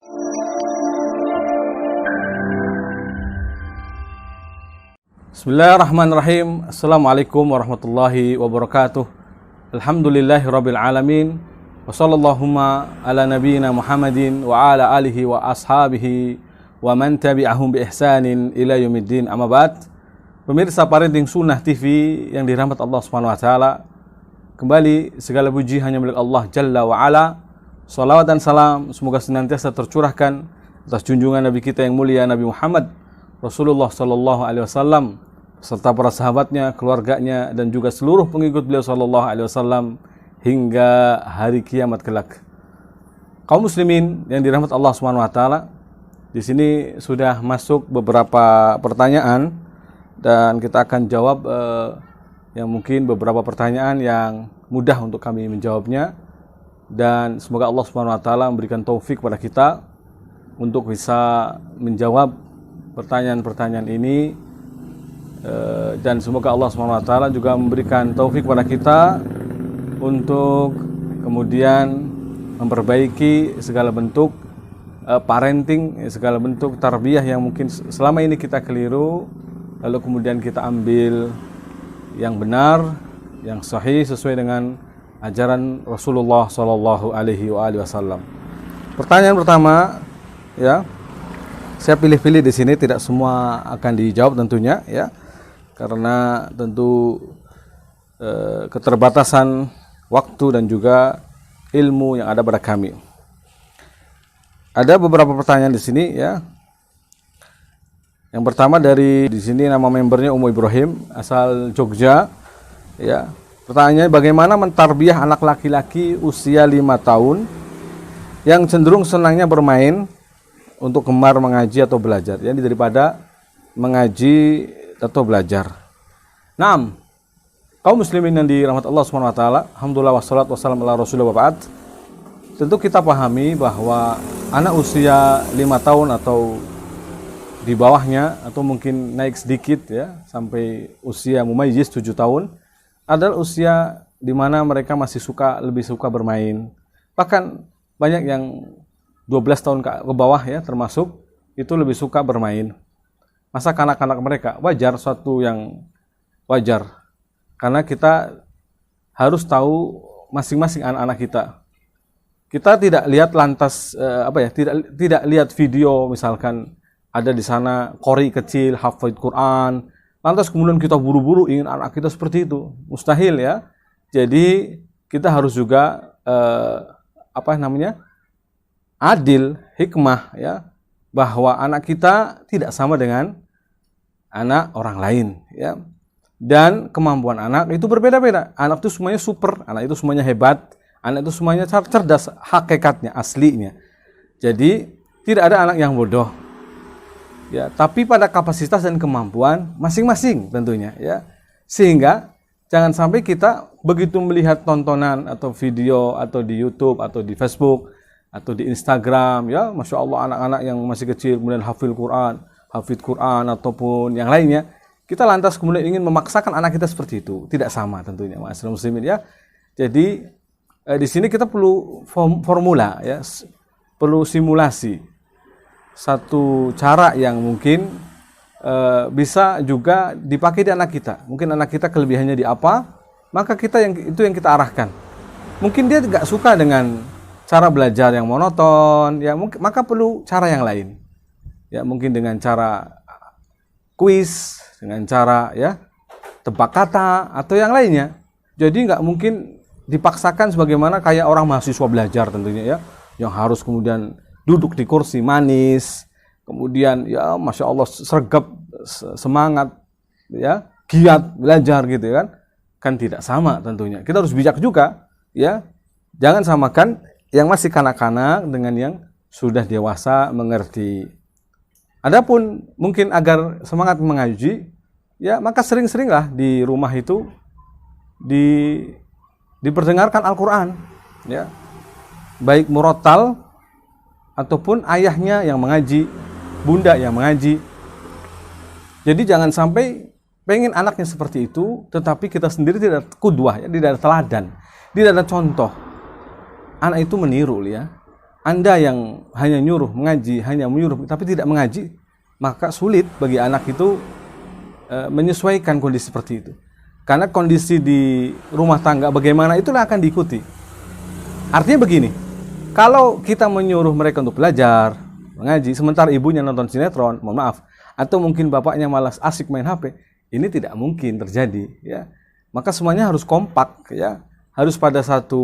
Bismillahirrahmanirrahim. Assalamualaikum warahmatullahi wabarakatuh. Alhamdulillahirabbil alamin. Wa sallallahu ala nabiyyina Muhammadin wa ala alihi wa ashabihi wa man tabi'ahum bi ihsanin ila yaumiddin. Amma ba'd. Pemirsa Parenting Sunnah TV yang dirahmati Allah Subhanahu wa taala. Kembali segala puji hanya milik Allah Jalla wa ala. Salawat dan salam semoga senantiasa tercurahkan atas junjungan Nabi kita yang mulia Nabi Muhammad Rasulullah sallallahu alaihi wasallam serta para sahabatnya, keluarganya dan juga seluruh pengikut beliau sallallahu alaihi wasallam hingga hari kiamat kelak. Kaum muslimin yang dirahmati Allah Subhanahu wa taala, di sini sudah masuk beberapa pertanyaan dan kita akan jawab yang mungkin beberapa pertanyaan yang mudah untuk kami menjawabnya, dan semoga Allah Subhanahu wa taala memberikan taufik kepada kita untuk bisa menjawab pertanyaan-pertanyaan ini, dan semoga Allah Subhanahu wa taala juga memberikan taufik kepada kita untuk kemudian memperbaiki segala bentuk parenting, segala bentuk tarbiyah yang mungkin selama ini kita keliru, lalu kemudian kita ambil yang benar, yang sahih sesuai dengan ajaran Rasulullah sallallahu alaihi wasallam. Pertanyaan pertama, ya. Saya pilih-pilih di sini, tidak semua akan dijawab tentunya, ya. Karena tentu keterbatasan waktu dan juga ilmu yang ada pada kami. Ada beberapa pertanyaan di sini, ya. Yang pertama dari di sini, nama membernya Umu Ibrahim, asal Jogja, ya. Pertanyaannya, bagaimana mentarbiyah anak laki-laki usia 5 tahun yang cenderung senangnya bermain untuk gemar mengaji atau belajar, jadi daripada mengaji atau belajar. Naam, kaum muslimin yang dirahmati Allah Subhanahu wa taala, alhamdulillah wassalatu wassalamu ala Rasulillah wa ba'd. Tentu kita pahami bahwa anak usia 5 tahun atau di bawahnya atau mungkin naik sedikit, ya, sampai usia mumayyiz 7 tahun adalah usia di mana mereka masih lebih suka bermain. Bahkan banyak yang 12 tahun ke bawah, ya, termasuk itu lebih suka bermain. Masa kanak-kanak mereka wajar, suatu yang wajar. Karena kita harus tahu masing-masing anak-anak kita. Kita tidak lihat lantas tidak lihat video misalkan ada di sana qori kecil hafid Quran, lantas kemudian kita buru-buru ingin anak kita seperti itu. Mustahil, ya. Jadi kita harus juga adil, hikmah, ya, bahwa anak kita tidak sama dengan anak orang lain, ya. Dan kemampuan anak itu berbeda-beda. Anak itu semuanya super, anak itu semuanya hebat, anak itu semuanya cerdas hakikatnya, aslinya. Jadi tidak ada anak yang bodoh, ya, tapi pada kapasitas dan kemampuan masing-masing tentunya, ya. Sehingga jangan sampai kita begitu melihat tontonan atau video atau di YouTube atau di Facebook atau di Instagram, ya, Masya Allah, anak-anak yang masih kecil kemudian hafid Quran ataupun yang lainnya, kita lantas kemudian ingin memaksakan anak kita seperti itu. Tidak sama tentunya, ma'asyiral muslimin, ya. Jadi di sini kita perlu formula, ya, perlu simulasi satu cara yang mungkin bisa juga dipakai di anak kita. Mungkin anak kita kelebihannya di apa, maka itu yang kita arahkan. Mungkin dia tidak suka dengan cara belajar yang monoton, ya, maka perlu cara yang lain, ya, mungkin dengan cara kuis, dengan cara, ya, tebak kata atau yang lainnya. Jadi nggak mungkin dipaksakan sebagaimana kayak orang mahasiswa belajar tentunya, ya, yang harus kemudian duduk di kursi manis, kemudian, ya, Masya Allah, sergap, semangat, ya, giat belajar gitu, kan tidak sama tentunya. Kita harus bijak juga, ya, jangan samakan yang masih kanak-kanak dengan yang sudah dewasa mengerti. Adapun mungkin agar semangat mengaji, ya, maka sering-seringlah di rumah itu diperdengarkan Al-Quran, ya, baik murattal ataupun ayahnya yang mengaji, bunda yang mengaji. Jadi jangan sampai pengen anaknya seperti itu, tetapi kita sendiri tidak ada kudwah, ya, tidak ada teladan, tidak ada contoh. Anak itu meniru, ya. Anda yang hanya nyuruh mengaji, hanya menyuruh tapi tidak mengaji, maka sulit bagi anak itu menyesuaikan kondisi seperti itu. Karena kondisi di rumah tangga bagaimana itulah akan diikuti. Artinya begini, kalau kita menyuruh mereka untuk belajar, mengaji, sementara ibunya nonton sinetron, mohon maaf, atau mungkin bapaknya malas asik main HP, ini tidak mungkin terjadi, ya. Maka semuanya harus kompak, ya, harus pada satu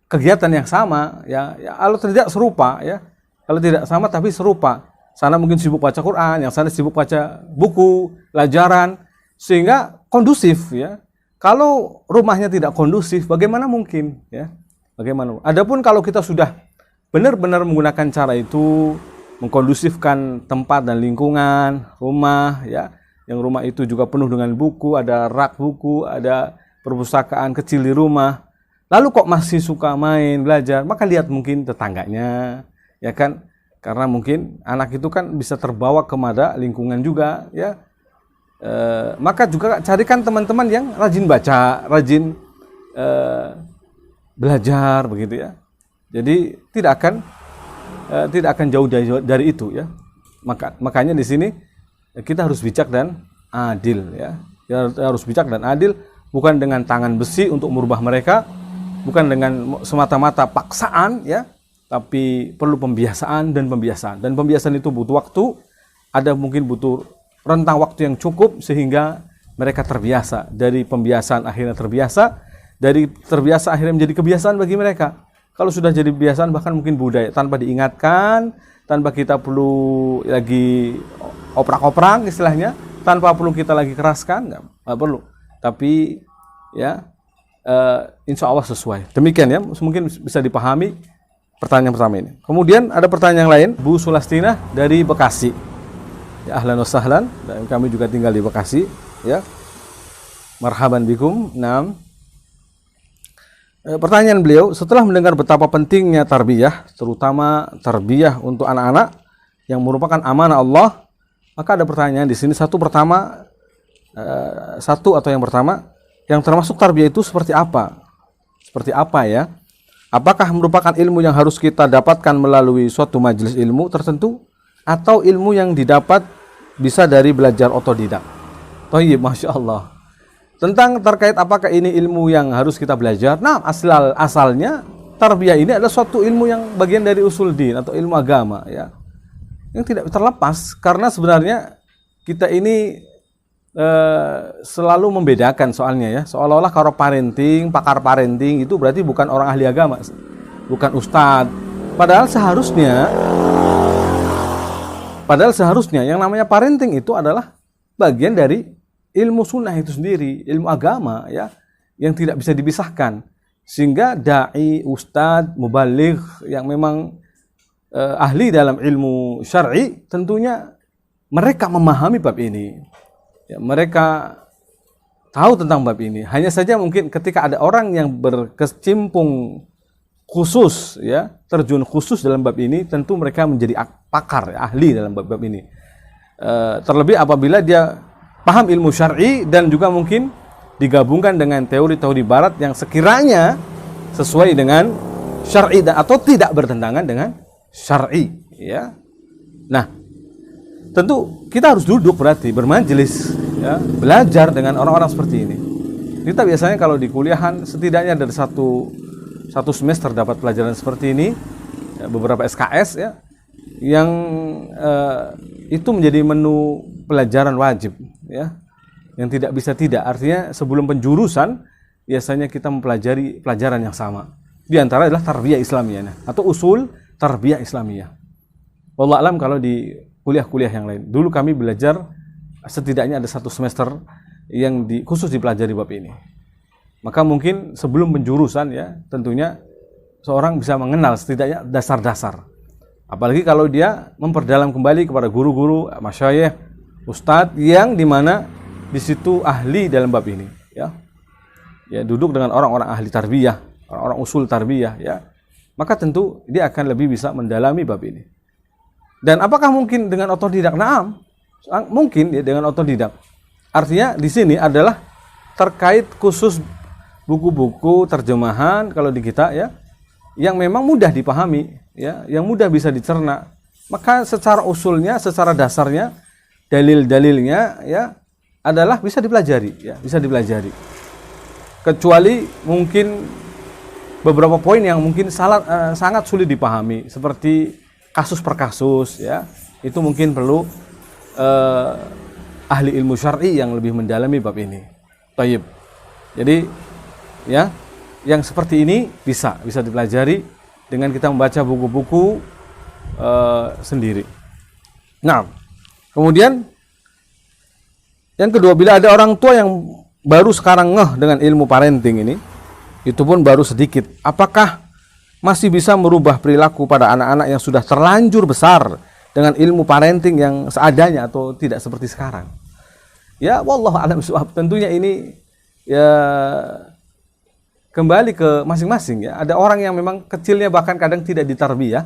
kegiatan yang sama, ya. Kalau tidak serupa, ya, kalau tidak sama tapi serupa. Sana mungkin sibuk baca Quran, yang sana sibuk baca buku, pelajaran, sehingga kondusif, ya. Kalau rumahnya tidak kondusif, bagaimana mungkin, ya? Bagaimana? Adapun kalau kita sudah benar-benar menggunakan cara itu, mengkondusifkan tempat dan lingkungan rumah, ya, yang rumah itu juga penuh dengan buku, ada rak buku, ada perpustakaan kecil di rumah. Lalu kok masih suka main, belajar, maka lihat mungkin tetangganya, ya kan? Karena mungkin anak itu kan bisa terbawa kepada lingkungan juga, ya. Maka juga carikan teman-teman yang rajin baca, rajin belajar, begitu ya. Jadi tidak akan jauh dari itu, ya. Makanya di sini kita harus bijak dan adil, ya. Harus bijak dan adil, bukan dengan tangan besi untuk merubah mereka, bukan dengan semata-mata paksaan, ya. Tapi perlu pembiasaan. Dan pembiasaan itu butuh waktu, ada mungkin butuh rentang waktu yang cukup sehingga mereka terbiasa. Dari pembiasaan akhirnya terbiasa, dari terbiasa akhirnya menjadi kebiasaan bagi mereka. Kalau sudah jadi kebiasaan bahkan mungkin budaya, tanpa diingatkan, tanpa kita perlu lagi oprak-oprak istilahnya, tanpa perlu kita lagi keraskan, nggak perlu. Tapi ya insya Allah sesuai. Demikian ya, mungkin bisa dipahami pertanyaan pertama ini. Kemudian ada pertanyaan yang lain, Bu Sulastina dari Bekasi. Ya, ahlan wa sahlan, dan kami juga tinggal di Bekasi, ya. Marhaban bikum. Naam. Pertanyaan beliau, setelah mendengar betapa pentingnya tarbiyah, terutama tarbiyah untuk anak-anak yang merupakan amanah Allah, maka ada pertanyaan di sini. Satu yang pertama, yang termasuk tarbiyah itu seperti apa? Seperti apa, ya? Apakah merupakan ilmu yang harus kita dapatkan melalui suatu majelis ilmu tertentu, atau ilmu yang didapat bisa dari belajar otodidak? Thayyib, Masya Allah. Tentang terkait apakah ini ilmu yang harus kita belajar, nah asalnya tarbiyah ini adalah suatu ilmu yang bagian dari usul din atau ilmu agama, ya, yang tidak terlepas. Karena sebenarnya kita ini selalu membedakan soalnya, ya, seolah-olah kalau pakar parenting itu berarti bukan orang ahli agama, bukan ustadz. Padahal seharusnya yang namanya parenting itu adalah bagian dari ilmu sunnah itu sendiri, ilmu agama, ya, yang tidak bisa dipisahkan. Sehingga dai, ustadz, mubaligh yang memang ahli dalam ilmu syar'i, tentunya mereka memahami bab ini. Ya, mereka tahu tentang bab ini. Hanya saja mungkin ketika ada orang yang berkecimpung khusus, ya, terjun khusus dalam bab ini, tentu mereka menjadi pakar, ya, ahli dalam bab ini. Terlebih apabila dia paham ilmu syar'i dan juga mungkin digabungkan dengan teori-teori barat yang sekiranya sesuai dengan syar'i dan atau tidak bertentangan dengan syar'i, ya. Nah, tentu kita harus duduk berarti bermajelis, ya, belajar dengan orang-orang seperti ini. Kita biasanya kalau di kuliahan setidaknya dari satu semester dapat pelajaran seperti ini, ya, beberapa SKS, ya, yang itu menjadi menu pelajaran wajib, ya, yang tidak bisa tidak. Artinya sebelum penjurusan biasanya kita mempelajari pelajaran yang sama. Di antara adalah tarbiyah Islamiyah atau usul tarbiyah Islamiyah. Wallahu alam kalau di kuliah-kuliah yang lain. Dulu kami belajar setidaknya ada satu semester yang khusus dipelajari bab ini. Maka mungkin sebelum penjurusan, ya, tentunya seorang bisa mengenal setidaknya dasar-dasar. Apalagi kalau dia memperdalam kembali kepada guru-guru, masyayikh, ustadz yang dimana di situ ahli dalam bab ini, ya. Ya, duduk dengan orang-orang ahli tarbiyah, orang-orang usul tarbiyah, ya. Maka tentu dia akan lebih bisa mendalami bab ini. Dan apakah mungkin dengan otodidak? Naam, mungkin, ya, dengan otodidak. Artinya di sini adalah terkait khusus buku-buku terjemahan kalau di kita ya, yang memang mudah dipahami, ya, yang mudah bisa dicerna. Maka secara usulnya, secara dasarnya, dalil-dalilnya ya adalah bisa dipelajari, ya, bisa dipelajari. Kecuali mungkin beberapa poin yang mungkin sangat sulit dipahami, seperti kasus per kasus, ya, itu mungkin perlu ahli ilmu syar'i yang lebih mendalami bab ini. Taib. Jadi ya, yang seperti ini bisa dipelajari dengan kita membaca buku-buku sendiri. Nah, kemudian yang kedua, bila ada orang tua yang baru sekarang ngeh dengan ilmu parenting ini, itu pun baru sedikit, apakah masih bisa merubah perilaku pada anak-anak yang sudah terlanjur besar dengan ilmu parenting yang seadanya atau tidak seperti sekarang? Ya, wallahu a'lam bishawab. Tentunya ini ya kembali ke masing-masing, ya. Ada orang yang memang kecilnya bahkan kadang tidak ditarbiyah,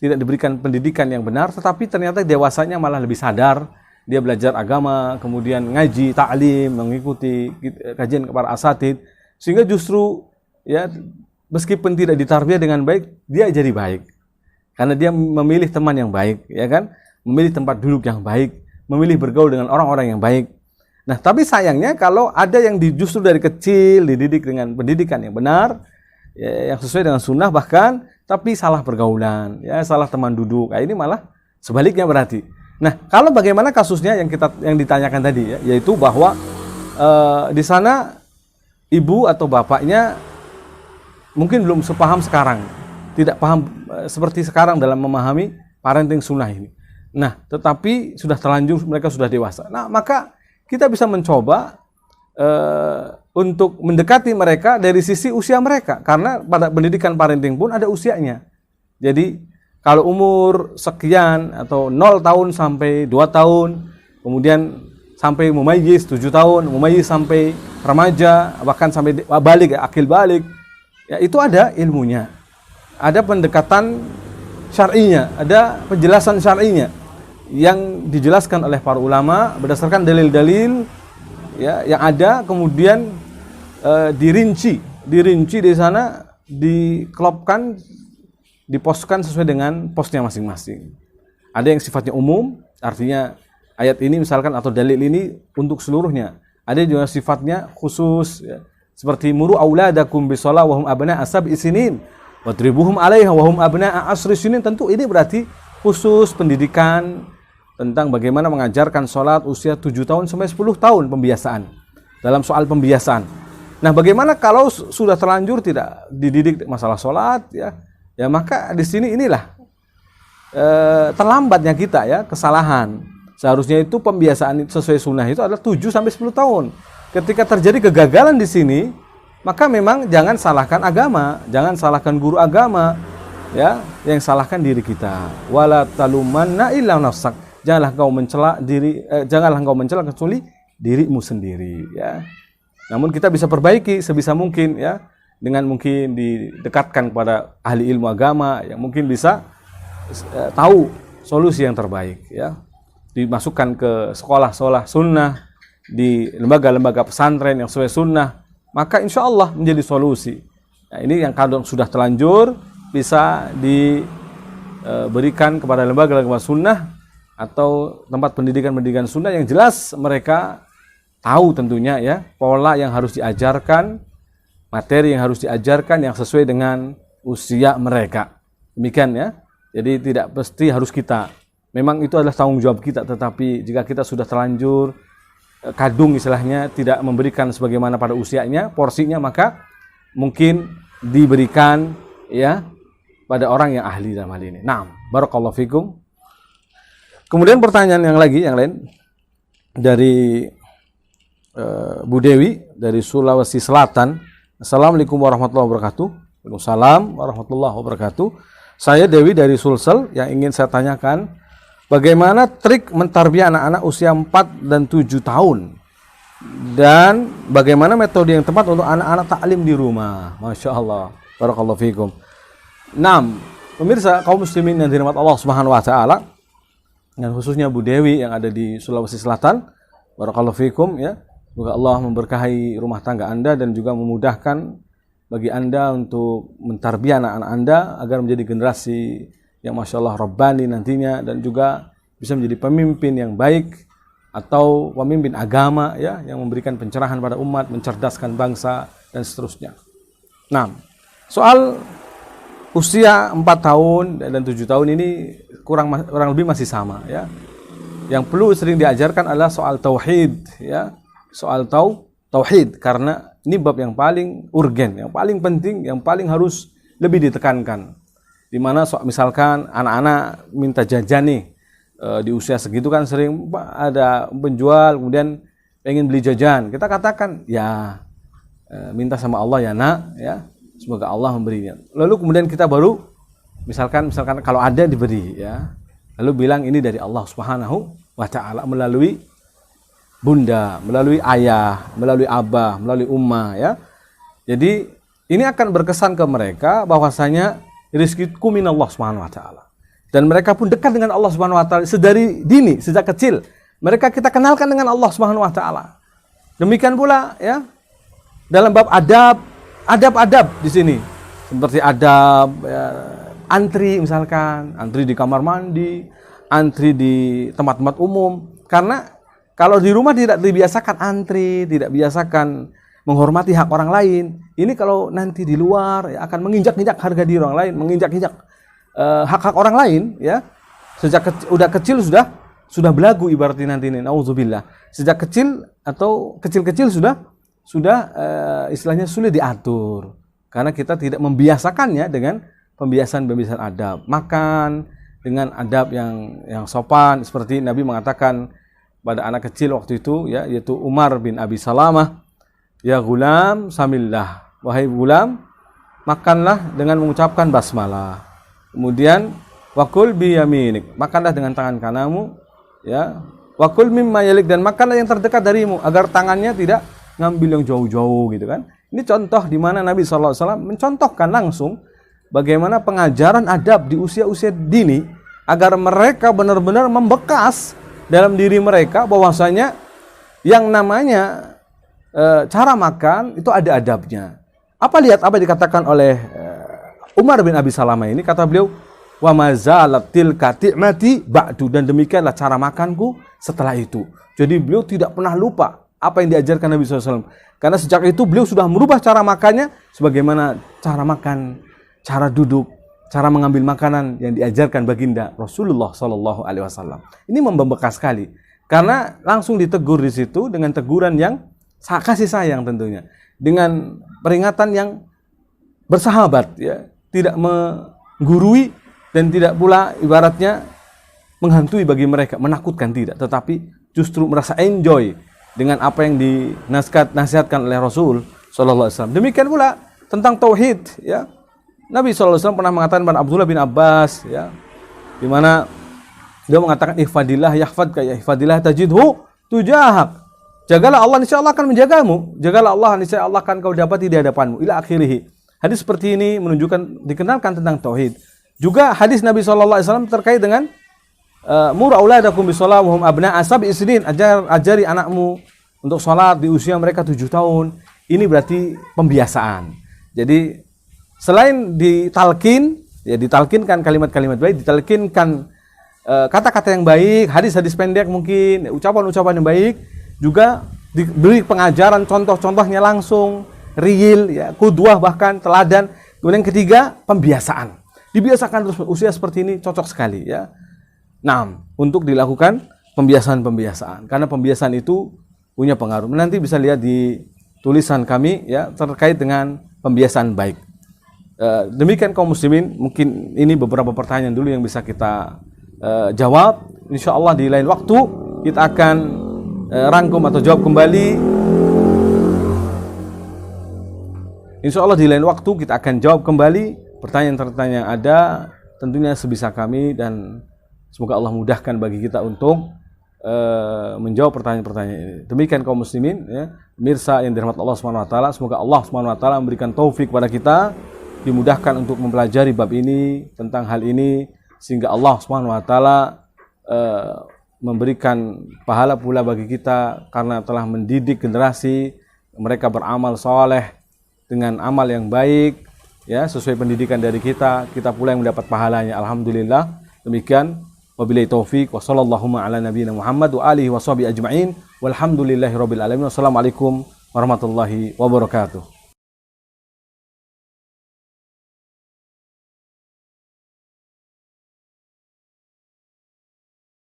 tidak diberikan pendidikan yang benar, tetapi ternyata dewasanya malah lebih sadar, dia belajar agama, kemudian ngaji, ta'lim, mengikuti kajian para asatid, sehingga justru ya meskipun tidak ditarbiyah dengan baik, dia jadi baik. Karena dia memilih teman yang baik, ya kan? Memilih tempat duduk yang baik, memilih bergaul dengan orang-orang yang baik. Nah, tapi sayangnya kalau ada yang justru dari kecil dididik dengan pendidikan yang benar, ya, yang sesuai dengan sunnah bahkan, tapi salah pergaulan, ya, salah teman duduk. Nah, ini malah sebaliknya berarti. Nah, kalau bagaimana kasusnya yang ditanyakan tadi, ya, yaitu bahwa di sana ibu atau bapaknya mungkin belum sepaham sekarang, tidak paham seperti sekarang dalam memahami parenting sunnah ini. Nah, tetapi sudah terlanjur, mereka sudah dewasa. Nah, maka kita bisa mencoba untuk mendekati mereka dari sisi usia mereka, karena pada pendidikan parenting pun ada usianya. Jadi kalau umur sekian atau 0 tahun sampai 2 tahun, kemudian sampai mumayyiz 7 tahun, mumayyiz sampai remaja, bahkan sampai balik, akil balik, ya, itu ada ilmunya, ada pendekatan syar'inya, ada penjelasan syar'inya yang dijelaskan oleh para ulama berdasarkan dalil-dalil, ya, yang ada, kemudian dirinci di sana, diklopkan, diposkan sesuai dengan posnya masing-masing. Ada yang sifatnya umum, artinya ayat ini misalkan atau dalil ini untuk seluruhnya. Ada juga sifatnya khusus, ya, seperti muru auladakum bisolah wahum abna'a sab'i sinin wadribuhum 'alaiha wahum abna'a 'ashri sinin. Tentu ini berarti khusus pendidikan tentang bagaimana mengajarkan sholat usia 7 tahun sampai 10 tahun, pembiasaan. Dalam soal pembiasaan. Nah, bagaimana kalau sudah terlanjur tidak dididik masalah sholat, ya, ya maka di sini inilah terlambatnya kita, ya, kesalahan. Seharusnya itu pembiasaan sesuai sunnah itu adalah 7 sampai 10 tahun. Ketika terjadi kegagalan di sini, maka memang jangan salahkan agama, jangan salahkan guru agama, ya, yang salahkan diri kita. Wala talumanna illa nafsak. Janganlah engkau mencela kecuali dirimu sendiri, ya. Namun kita bisa perbaiki sebisa mungkin, ya, dengan mungkin didekatkan kepada ahli ilmu agama yang mungkin bisa tahu solusi yang terbaik, ya. Dimasukkan ke sekolah-sekolah sunnah, di lembaga-lembaga pesantren yang sesuai sunnah, maka insya Allah menjadi solusi. Nah, ini yang kadang sudah terlanjur bisa diberikan kepada lembaga-lembaga sunnah atau tempat pendidikan sunnah yang jelas mereka tahu tentunya, ya, pola yang harus diajarkan, materi yang harus diajarkan yang sesuai dengan usia mereka. Demikian, ya. Jadi tidak pasti harus kita. Memang itu adalah tanggung jawab kita, tetapi jika kita sudah terlanjur kadung istilahnya tidak memberikan sebagaimana pada usianya, porsinya, maka mungkin diberikan, ya, pada orang yang ahli dalam hal ini. Naam, barakallahu fikum. Kemudian pertanyaan yang lain dari Bu Dewi dari Sulawesi Selatan. Assalamualaikum warahmatullahi wabarakatuh. Waalaikumsalam warahmatullahi wabarakatuh. Saya Dewi dari Sulsel, yang ingin saya tanyakan, bagaimana trik mentarbiyah anak-anak usia 4 dan 7 tahun? Dan bagaimana metode yang tepat untuk anak-anak taklim di rumah? Masya Allah. Barakallahu fikum. 6. Pemirsa kaum muslimin yang dirahmati Allah Subhanahu wa taala, dan khususnya Bu Dewi yang ada di Sulawesi Selatan, barakallahu fikum, ya. Semoga Allah memberkahi rumah tangga Anda dan juga memudahkan bagi Anda untuk mentarbiyah anak-anak Anda agar menjadi generasi yang Masya Allah Rabbani nantinya, dan juga bisa menjadi pemimpin yang baik atau pemimpin agama ya, yang memberikan pencerahan pada umat, mencerdaskan bangsa dan seterusnya. Nah, soal usia 4 tahun dan 7 tahun ini kurang lebih masih sama ya. Yang perlu sering diajarkan adalah soal tauhid ya. Soal tauhid, karena ini bab yang paling urgen, yang paling penting, yang paling harus lebih ditekankan. Dimana misalkan anak-anak minta jajan nih, di usia segitu kan sering ada penjual kemudian pengen beli jajan. Kita katakan ya minta sama Allah ya nak ya, semoga Allah memberinya. Lalu kemudian kita baru misalkan kalau ada diberi ya, lalu bilang ini dari Allah Subhanahu wa Ta'ala melalui bunda, melalui ayah, melalui abah, melalui ummah ya. Jadi ini akan berkesan ke mereka bahwasanya rizkiku minallah Subhanahu wa Ta'ala. Dan mereka pun dekat dengan Allah Subhanahu wa Ta'ala sedari dini, sejak kecil. Mereka kita kenalkan dengan Allah Subhanahu wa Ta'ala. Demikian pula ya dalam bab adab di sini. Seperti adab ya, antri misalkan, antri di kamar mandi, antri di tempat-tempat umum. Karena kalau di rumah tidak dibiasakan antri, tidak biasakan menghormati hak orang lain, ini kalau nanti di luar ya, akan menginjak-injak harga diri orang lain, menginjak-injak hak-hak orang lain ya. Sejak kecil sudah belagu ibaratnya nanti ini, nauzubillah. Sejak kecil atau kecil-kecil sudah istilahnya sulit diatur. Karena kita tidak membiasakannya dengan pembiasaan adab. Makan dengan adab yang sopan, seperti Nabi mengatakan pada anak kecil waktu itu ya, yaitu Umar bin Abi Salamah, ya gulam samillah, wahai gulam makanlah dengan mengucapkan basmalah. Kemudian wakul bi yaminik, makanlah dengan tangan kananmu ya, wakul mimma yalik, dan makanlah yang terdekat darimu, agar tangannya tidak ngambil yang jauh-jauh gitu kan. Ini contoh di mana Nabi SAW mencontohkan langsung bagaimana pengajaran adab di usia-usia dini agar mereka benar-benar membekas dalam diri mereka bahwasanya yang namanya cara makan itu ada adabnya. Lihat apa dikatakan oleh Umar bin Abi Salamah ini, kata beliau, wa mazalat tilka ti'mati ba'du, dan demikianlah cara makanku setelah itu. Jadi beliau tidak pernah lupa apa yang diajarkan Nabi SAW. Karena sejak itu beliau sudah merubah cara makannya sebagaimana cara makan, cara duduk, cara mengambil makanan yang diajarkan baginda Rasulullah SAW. Ini membekas sekali, karena langsung ditegur di situ dengan teguran yang kasih sayang tentunya, dengan peringatan yang bersahabat, ya, tidak menggurui dan tidak pula ibaratnya menghantui bagi mereka, menakutkan tidak, tetapi justru merasa enjoy dengan apa yang dinasihatkan oleh Rasul SAW. Demikian pula tentang tauhid, ya. Nabi SAW pernah mengatakan pada Abdullah bin Abbas, ya, di mana dia mengatakan ihfadillah yahfadka, ya ihfadillah tajidhu tujahak. Jagalah Allah, niscaya Allah akan menjagamu. Jagalah Allah, niscaya Allah akan kau dapati di hadapanmu. Ila akhirih. Hadis seperti ini menunjukkan dikenalkan tentang tauhid. Juga hadis Nabi SAW terkait dengan mur auladakum bisalah wa hum abna'a sab'i sinin, ajari anakmu untuk salat di usia mereka 7 tahun. Ini berarti pembiasaan. Jadi selain ditalkin, ya ditalkinkan kalimat-kalimat baik, ditalkinkan kata-kata yang baik, hadis-hadis pendek mungkin, ucapan-ucapan yang baik, juga diberi pengajaran contoh-contohnya langsung, real, ya, qudwah bahkan teladan. Kemudian ketiga, pembiasaan. Dibiasakan terus usia seperti ini cocok sekali, ya. Nah, untuk dilakukan pembiasaan-pembiasaan, karena pembiasaan itu punya pengaruh. Nanti bisa lihat di tulisan kami, ya, terkait dengan pembiasaan baik. Demikian kaum muslimin, mungkin ini beberapa pertanyaan dulu yang bisa kita jawab. Insya Allah di lain waktu kita akan rangkum atau jawab kembali. Insya Allah di lain waktu kita akan jawab kembali pertanyaan-pertanyaan yang ada, tentunya sebisa kami, dan semoga Allah mudahkan bagi kita untuk menjawab pertanyaan-pertanyaan ini. Demikian kaum muslimin, ya, mirsa yang dirahmati Allah SWT. Semoga Allah SWT memberikan taufik kepada kita, dimudahkan untuk mempelajari bab ini, tentang hal ini, sehingga Allah SWT memberikan pahala pula bagi kita karena telah mendidik generasi mereka beramal soleh dengan amal yang baik, ya, sesuai pendidikan dari kita pula yang mendapat pahalanya. Alhamdulillah. Demikian, wabillahi taufik wa sallallahu ala nabiyina Muhammad wa alihi wa sahbihi ajma'in walhamdulillahirabbil alamin. Wassalamualaikum warahmatullahi wabarakatuh.